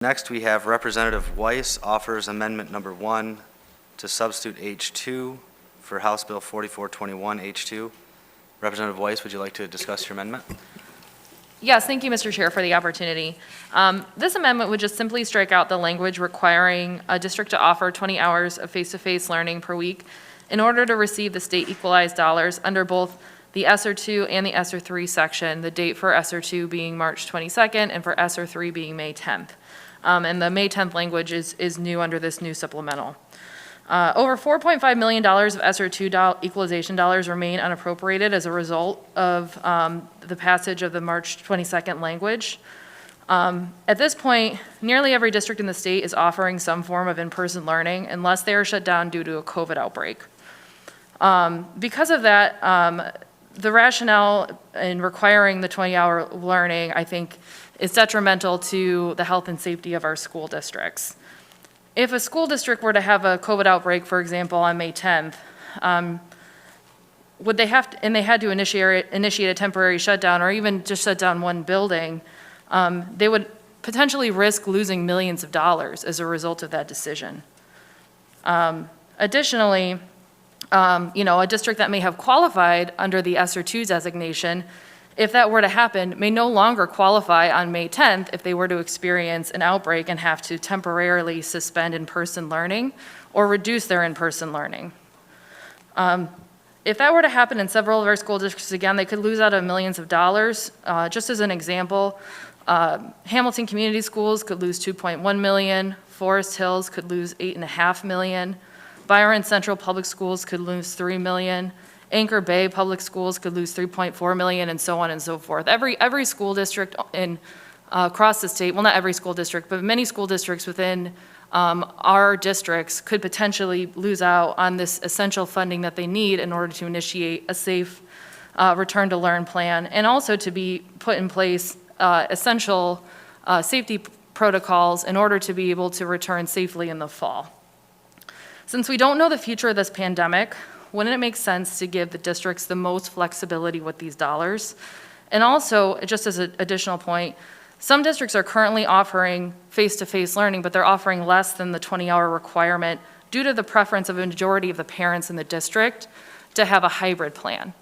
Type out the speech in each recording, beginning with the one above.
Next, we have Representative Weiss offers amendment number 1 to substitute H2 for House Bill 4421 H2. Representative Weiss, would you like to discuss your amendment? Yes, thank you, Mr. Chair, for the opportunity. This amendment would just simply strike out the language requiring a district to offer 20 hours of face-to-face learning per week in order to receive the state equalized dollars under both the ESSER 2 and the ESSER 3 section, the date for ESSER 2 being March 22nd and for ESSER 3 being May 10th. And the May 10th language is new under this new supplemental. Over $4.5 million of ESSER 2 equalization dollars remain unappropriated as a result of the passage of the March 22nd language. At this point, nearly every district in the state is offering some form of in-person learning unless they are shut down due to a COVID outbreak. Because of that, the rationale in requiring the 20-hour learning, I think, is detrimental to the health and safety of our school districts. If a school district were to have a COVID outbreak, for example, on May 10th, would they have to, and they had to initiate a temporary shutdown or even just shut down one building, they would potentially risk losing millions of dollars as a result of that decision. Additionally, a district that may have qualified under the ESSER 2 designation, if that were to happen, may no longer qualify on May 10th if they were to experience an outbreak and have to temporarily suspend in-person learning or reduce their in-person learning. If that were to happen in several of our school districts, again, they could lose out on millions of dollars. Just as an example, Hamilton Community Schools could lose $2.1 million, Forest Hills could lose $8.5 million, Byron Central Public Schools could lose $3 million, Anchor Bay Public Schools could lose $3.4 million, and so on and so forth. Every school district across the state, well, not every school district, but many school districts within our districts could potentially lose out on this essential funding that they need in order to initiate a safe return to learn plan and also to be put in place essential safety protocols in order to be able to return safely in the fall. Since we don't know the future of this pandemic, wouldn't it make sense to give the districts the most flexibility with these dollars? And also, just as an additional point, some districts are currently offering face-to-face learning, but they're offering less than the 20-hour requirement due to the preference of a majority of the parents in the district to have a hybrid plan.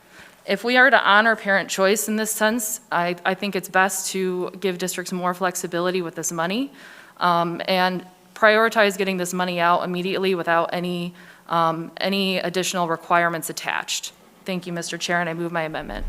If we are to honor parent choice in this sense, I think it's best to give districts more flexibility with this money and prioritize getting this money out immediately without any additional requirements attached. Thank you, Mr. Chair, and I move my amendment.